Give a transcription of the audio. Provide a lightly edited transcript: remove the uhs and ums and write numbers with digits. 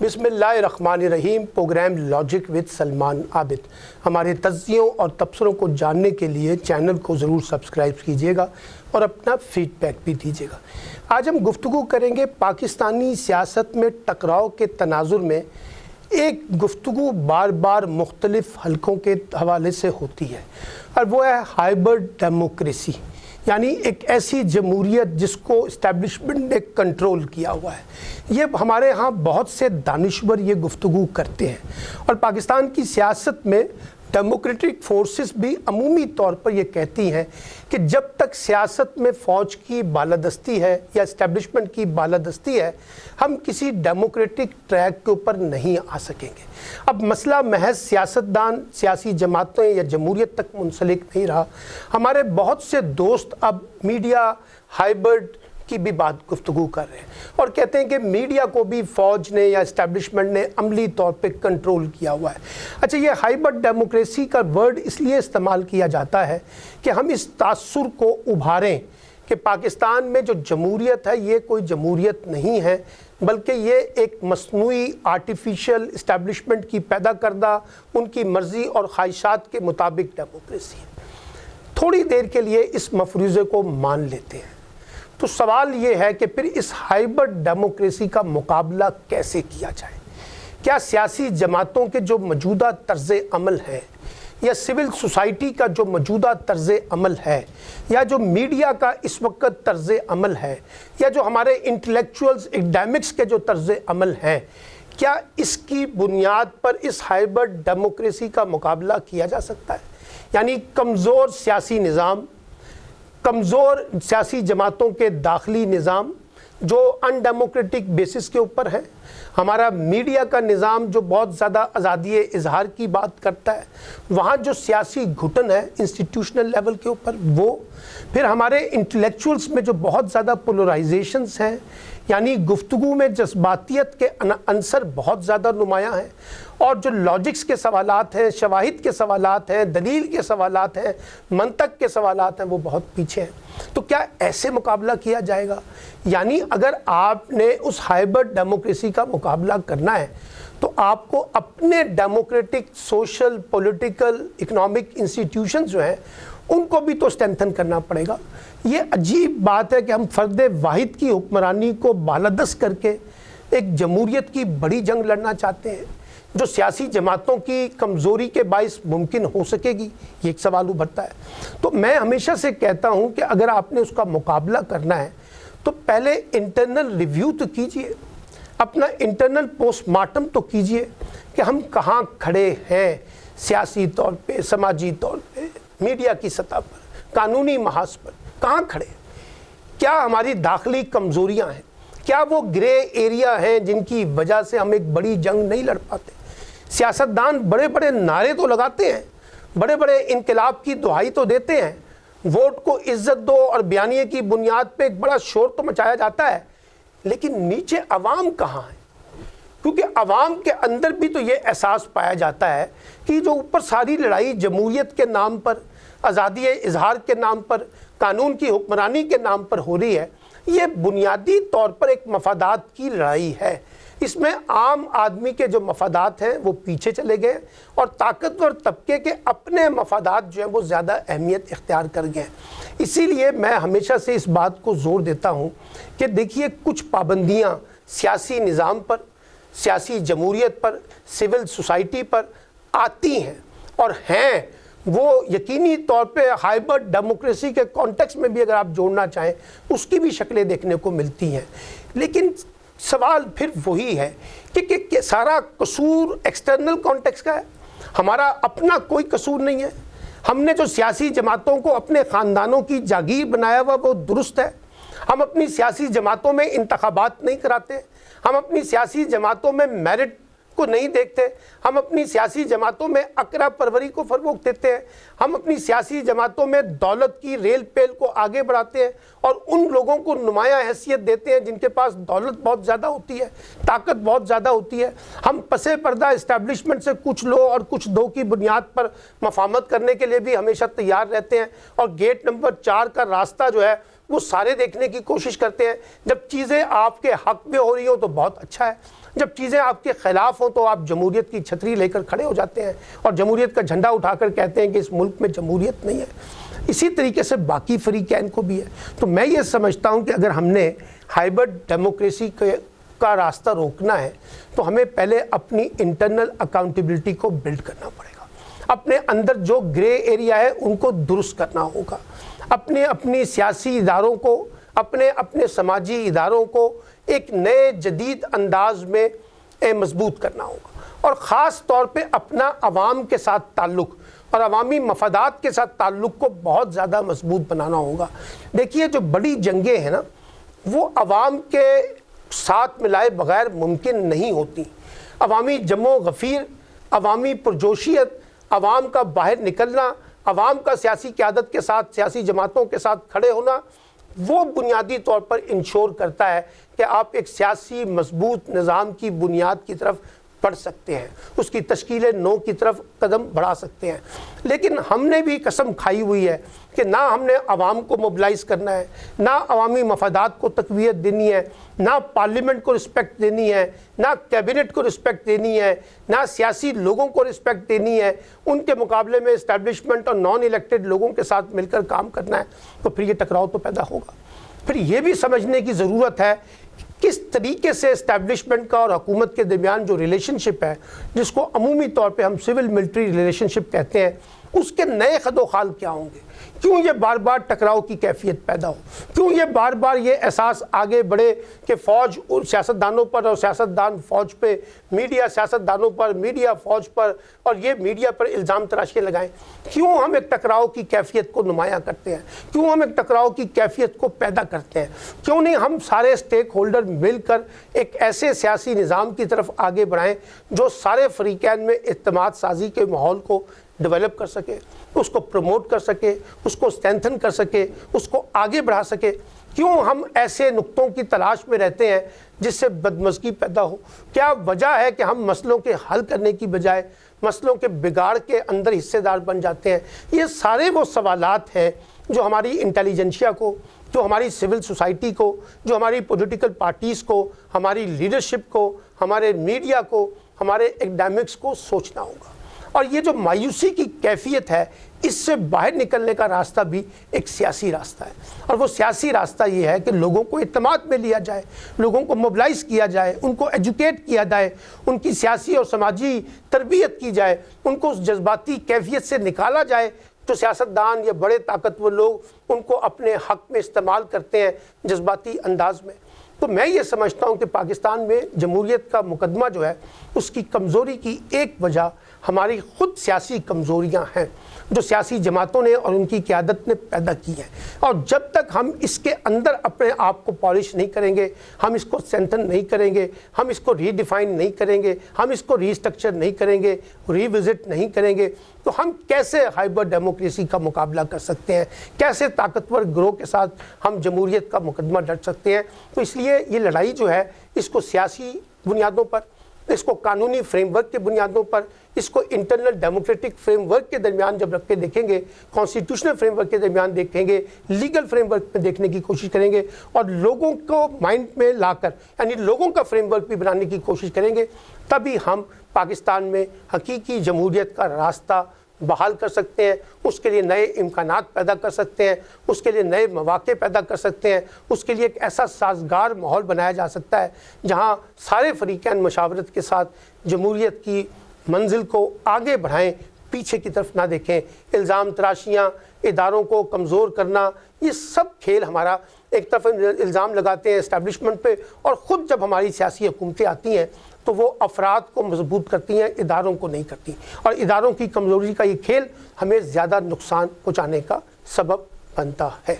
बिस्मिल्लाहिर्रहमानिर्रहीम। Program logic with Salman Abid. हमारे तज्ज़ियों और तबसरों को जानने के लिए चैनल को ज़रूर सब्सक्राइब कीजिएगा और अपना फीडबैक भी दीजिएगा। आज हम गुफ्तगू करेंगे पाकिस्तानी सियासत में टकराव के तनाजुर में एक गुफ्तगू बार बार मुख्तलिफ हलकों के हवाले से होती है, और वो है हाइब्रिड डेमोक्रेसी, यानी एक ऐसी जमहूरियत जिसको इस्टेब्लिशमेंट ने कंट्रोल किया हुआ है। ये हमारे यहाँ बहुत से दानिशवर ये गुफ्तगू करते हैं, और पाकिस्तान की सियासत में डेमोक्रेटिक फोर्सेस भी अमूमी तौर पर ये कहती हैं कि जब तक सियासत में फ़ौज की बालादस्ती है या इस्टेब्लिशमेंट की बालादस्ती है, हम किसी डेमोक्रेटिक ट्रैक के ऊपर नहीं आ सकेंगे। अब मसला महज सियासतदान, सियासी जमातें या जमहूरियत तक मुंसलिक नहीं रहा। हमारे बहुत से दोस्त अब मीडिया हाइब्रिड की भी बात गुफ्तगू कर रहे हैं और कहते हैं कि मीडिया को भी फ़ौज ने या इस्टेब्लिशमेंट ने अमली तौर पे कंट्रोल किया हुआ है। अच्छा, ये हाइब्रिड डेमोक्रेसी का वर्ड इसलिए इस्तेमाल किया जाता है कि हम इस तासुर को उभारें कि पाकिस्तान में जो जमहूरियत है ये कोई जमहूरियत नहीं है, बल्कि ये एक मसनूई आर्टिफिशियल इस्टेब्लिशमेंट की पैदा करदा उनकी मर्ज़ी और ख्वाहिशात के मुताबिक डेमोक्रेसी है। थोड़ी देर के लिए इस मफरूज़े को मान लेते हैं तो सवाल ये है कि फिर इस हाइब्रिड डेमोक्रेसी का मुकाबला कैसे किया जाए। क्या सियासी जमातों के जो मौजूदा तर्ज़ अमल है, या सिविल सोसाइटी का जो मौजूदा तर्ज़ अमल है, या जो मीडिया का इस वक्त तर्ज़ अमल है, या जो हमारे इंटेलेक्चुअल्स एकेडमिक्स के जो तर्ज़ अमल हैं, क्या इसकी बुनियाद पर इस हाइब्रिड डेमोक्रेसी का मुकाबला किया जा सकता है? यानी कमज़ोर सियासी निज़ाम, कमज़ोर सियासी जमातों के दाखिली निज़ाम जो अनडेमोक्रेटिक बेसिस के ऊपर है, हमारा मीडिया का निज़ाम जो बहुत ज़्यादा आज़ादी इज़हार की बात करता है, वहाँ जो सियासी घुटन है इंस्टीट्यूशनल लेवल के ऊपर वो, फिर हमारे इंटेलेक्चुअल्स में जो बहुत ज़्यादा पोलराइजेशंस हैं, यानी गुफ्तगू में जज्बातियत के अंसर बहुत ज़्यादा नुमायाँ हैं, और जो लॉजिक्स के सवालात हैं, शवाहिद के सवालात हैं, दलील के सवालात हैं, मंतक के सवालात हैं, वो बहुत पीछे हैं। तो क्या ऐसे मुकाबला किया जाएगा? यानी अगर आपने उस हाइब्रिड डेमोक्रेसी का मुकाबला करना है तो आपको अपने democratic social political economic institutions जो हैं उनको भी तो स्ट्रेंथन करना पड़ेगा। ये अजीब बात है कि हम फ़र्द वाहिद की हुक्मरानी को बालादस्त करके एक जमहूरियत की बड़ी जंग लड़ना चाहते हैं जो सियासी जमातों की कमज़ोरी के बाइस मुमकिन हो सकेगी, ये एक सवाल उभरता है। तो मैं हमेशा से कहता हूँ कि अगर आपने उसका मुकाबला करना है तो पहले इंटरनल रिव्यू तो कीजिए, अपना इंटरनल पोस्टमार्टम तो कीजिए कि हम कहाँ खड़े हैं सियासी तौर पे, समाजी तौर पे, मीडिया की सतह पर, कानूनी महाज पर कहाँ खड़े हैं। क्या हमारी दाखिली कमज़ोरियाँ हैं? क्या वो ग्रे एरिया हैं जिनकी वजह से हम एक बड़ी जंग नहीं लड़ पाते? सियासतदान बड़े बड़े नारे तो लगाते हैं, बड़े बड़े इनकलाब की दुहाई तो देते हैं, वोट को इज्जत दो और बयानिए की बुनियाद पे एक बड़ा शोर तो मचाया जाता है, लेकिन नीचे अवाम कहाँ है? क्योंकि अवाम के अंदर भी तो ये एहसास पाया जाता है कि जो ऊपर सारी लड़ाई जमहूरियत के नाम पर, आज़ादी इजहार के नाम पर, कानून की हुक्मरानी के नाम पर हो रही है, ये बुनियादी तौर पर एक मफादात की लड़ाई है। इसमें आम आदमी के जो मफादात हैं वो पीछे चले गए और ताकतवर तबके के अपने मफादात जो हैं वो ज़्यादा अहमियत इख्तियार कर गए। इसीलिए मैं हमेशा से इस बात को ज़ोर देता हूँ कि देखिए, कुछ पाबंदियाँ सियासी निज़ाम पर, सियासी जमहूरियत पर, सिविल सोसाइटी पर आती हैं और हैं, वो यकीनी तौर पे हाइब्रिड डेमोक्रेसी के कॉन्टेक्स्ट में भी अगर आप जोड़ना चाहें उसकी भी शक्लें देखने को मिलती हैं। लेकिन सवाल फिर वही है कि सारा कसूर एक्सटर्नल कॉन्टेक्स्ट का है, हमारा अपना कोई कसूर नहीं है। हमने जो सियासी जमातों को अपने ख़ानदानों की जागीर बनाया हुआ वो दुरुस्त है। हम अपनी सियासी जमातों में इंतखाबात नहीं कराते, हम अपनी सियासी जमातों में मेरिट को नहीं देखते, हम अपनी सियासी जमातों में अकरा परवरी को फरोग़ देते हैं, हम अपनी सियासी जमातों में दौलत की रेल पेल को आगे बढ़ाते हैं और उन लोगों को नुमाया हैसियत देते हैं जिनके पास दौलत बहुत ज़्यादा होती है, ताकत बहुत ज़्यादा होती है। हम पसे पर्दा इस्टेब्लिशमेंट से कुछ लो और कुछ दो की बुनियाद पर मफाहमत करने के लिए भी हमेशा तैयार रहते हैं, और गेट नंबर 4 का रास्ता जो है वो सारे देखने की कोशिश करते हैं। जब चीज़ें आपके हक में हो रही हो तो बहुत अच्छा है, जब चीज़ें आपके खिलाफ हों तो आप जमहूरियत की छतरी लेकर खड़े हो जाते हैं और जमहूरियत का झंडा उठाकर कहते हैं कि इस मुल्क में जमहूरियत नहीं है। इसी तरीके से बाकी फ्रीकैन को भी है। तो मैं ये समझता हूँ कि अगर हमने हाइब्रिड डेमोक्रेसी का रास्ता रोकना है तो हमें पहले अपनी इंटरनल अकाउंटेबिलिटी को बिल्ड करना पड़ेगा। अपने अंदर जो ग्रे एरिया है उनको दुरुस्त करना होगा। अपने सियासी इदारों को, अपने समाजी इदारों को एक नए जदीद अंदाज में मजबूत करना होगा और ख़ास तौर पे अपना अवाम के साथ ताल्लुक़ और अवामी मफादात के साथ ताल्लुक़ को बहुत ज़्यादा मजबूत बनाना होगा। देखिए, जो बड़ी जंगें हैं ना, वो अवाम के साथ मिलाए बगैर मुमकिन नहीं होती। अवामी जमो गफ़ीर, अवामी पुरजोशियत, अवाम का बाहर निकलना, अवाम का सियासी क़यादत के साथ, सियासी जमातों के साथ खड़े होना, वो बुनियादी तौर पर इंश्योर करता है कि आप एक सियासी मजबूत निज़ाम की बुनियाद की तरफ बढ़ सकते हैं, उसकी तश्कील नौ की तरफ कदम बढ़ा सकते हैं। लेकिन हमने भी कसम खाई हुई है कि ना हमने आवाम को मोबिलाइज़ करना है, ना अवामी मफादात को तक़वियत देनी है, ना पार्लियामेंट को रिस्पेक्ट देनी है, ना कैबिनेट को रिस्पेक्ट देनी है, ना सियासी लोगों को रिस्पेक्ट देनी है। उनके मुकाबले में इस्टेब्लिशमेंट और नॉन इलेक्टेड लोगों के साथ मिलकर काम करना है। तो फिर ये टकराव तो पैदा होगा। फिर ये भी समझने की ज़रूरत है किस तरीके से इस्टेब्लिशमेंट का और हुकूमत के दरमियान जो रिलेशनशिप है, जिसको अमूमी तौर पे हम सिविल मिलिट्री रिलेशनशिप कहते हैं, उसके नए खदोखाल क्या होंगे। क्यों ये बार बार टकराव की कैफियत पैदा हो, क्यों ये बार बार ये एहसास आगे बढ़े कि फ़ौज और सियासतदानों पर और सियासतदान फ़ौज पे, मीडिया सियासतदानों पर, मीडिया फ़ौज पर और ये मीडिया पर इल्ज़ाम तराशियाँ लगाएं। क्यों हम एक टकराव की कैफियत को नुमाया करते हैं, क्यों हम एक टकराव की कैफियत को पैदा करते हैं। क्यों नहीं हम सारे स्टेक होल्डर मिलकर एक ऐसे सियासी निज़ाम की तरफ आगे बढ़ाएं जो सारे फ़रीक़ैन में इत्तेमाद साजी के माहौल को डेवलप कर सके, उसको प्रमोट कर सके, उसको स्ट्रेंथन कर सके, उसको आगे बढ़ा सके। क्यों हम ऐसे नुक्तों की तलाश में रहते हैं जिससे बदमज़गी पैदा हो। क्या वजह है कि हम मसलों के हल करने की बजाय मसलों के बिगाड़ के अंदर हिस्सेदार बन जाते हैं। ये सारे वो सवालात हैं जो हमारी इंटेलिजेंशिया को, जो हमारी सिविल सोसाइटी को, जो हमारी पॉलिटिकल पार्टीज़ को, हमारी लीडरशिप को, हमारे मीडिया को, हमारे एकेडमिक्स को सोचना होगा। और ये जो मायूसी की कैफियत है, इससे बाहर निकलने का रास्ता भी एक सियासी रास्ता है। और वो सियासी रास्ता ये है कि लोगों को इत्तेमाद में लिया जाए, लोगों को मोबिलाइज़ किया जाए, उनको एजुकेट किया जाए, उनकी सियासी और समाजी तरबियत की जाए, उनको उस जज्बाती कैफियत से निकाला जाए जो सियासतदान या बड़े ताकतवर लोग उनको अपने हक़ में इस्तेमाल करते हैं जज्बाती अंदाज में। तो मैं ये समझता हूँ कि पाकिस्तान में जमहूरियत का मुकदमा जो है, उसकी कमज़ोरी की एक वजह हमारी ख़ुद सियासी कमज़ोरियाँ हैं जो सियासी जमातों ने और उनकी क़यादत ने पैदा की हैं। और जब तक हम इसके अंदर अपने आप को पॉलिश नहीं करेंगे, हम इसको स्ट्रेंथन नहीं करेंगे, हम इसको रीडिफ़ाइन नहीं करेंगे, हम इसको रीस्ट्रक्चर नहीं करेंगे, रीविज़िट नहीं करेंगे, तो हम कैसे हाइब्रिड डेमोक्रेसी का मुकाबला कर सकते हैं, कैसे ताकतवर ग्रोह के साथ हम जमहूरियत का मुकदमा लड़ सकते हैं। तो इसलिए ये लड़ाई जो है, इसको सियासी बुनियादों पर, इसको कानूनी फ्रेमवर्क के बुनियादों पर, इसको इंटरनल डेमोक्रेटिक फ्रेमवर्क के दरमियान जब रख के देखेंगे, कॉन्स्टिट्यूशनल फ्रेमवर्क के दरमियान देखेंगे, लीगल फ्रेमवर्क में देखने की कोशिश करेंगे और लोगों को माइंड में लाकर, यानी लोगों का फ्रेमवर्क भी बनाने की कोशिश करेंगे, तभी हम पाकिस्तान में हकीकी जमहूरियत का रास्ता बहाल कर सकते हैं। उसके लिए नए इम्कानात पैदा कर सकते हैं, उसके लिए नए मौक़े पैदा कर सकते हैं, उसके लिए एक ऐसा साजगार माहौल बनाया जा सकता है जहां सारे फ़रीक़ैन मशावरत के साथ जमहूरियत की मंजिल को आगे बढ़ाएं, पीछे की तरफ ना देखें। इल्ज़ाम तराशियाँ, इदारों को कमज़ोर करना, ये सब खेल हमारा, एक तरफ इल्ज़ाम लगाते हैं इस्टेब्लिशमेंट पे और ख़ुद जब हमारी सियासी हुकूमतें आती हैं तो वो अफराद को मजबूत करती हैं, इदारों को नहीं करती। और इदारों की कमज़ोरी का ये खेल हमें ज़्यादा नुकसान पहुँचाने का सबब बनता है।